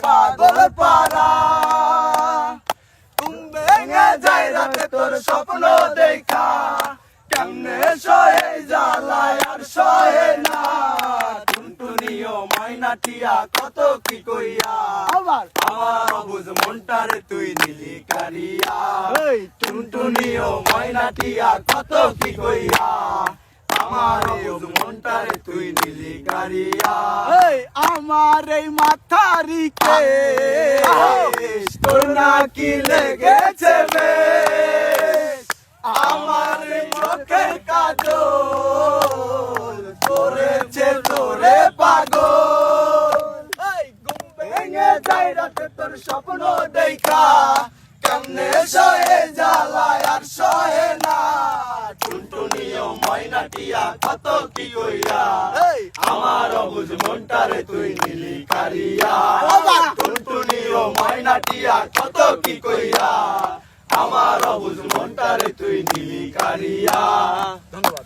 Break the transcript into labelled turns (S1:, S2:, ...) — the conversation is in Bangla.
S1: পাগল পারা ঘুম ভেঙে যায় রাতে তোর স্বপ্ন দেখা কেমনে সহে জ্বালায় আর সহে না টুনটুনিও ময়নাটিয়া কত কি কইয়া আমার অবুঝ মনটারে তুই নিলি কারিয়া টুনটুনিও ময়নাটিয়া কত কি কইয়া আমার অবুঝ মনটারে তুই নিলি কারিয়া
S2: আমার এই মাথারিকে
S1: তোর নাকি লেগেছে বেশ আমার চোখের কাজল করেছে তোরে পাগল ঘুম ভেঙে যায় রাতে তোর স্বপ্ন দেখা কেমনে সহে জ্বালায় আর সহে না টুনটুনিও ময়নাটিয়া কত কি কইয়া আমার অবুঝ মনটারে তুই নিলি কারিয়া টুনটুনিও ময়নাটিয়া কত কি কইয়া আমার অবুঝ মনটারে তুই নিলি কারিয়া। ধন্যবাদ।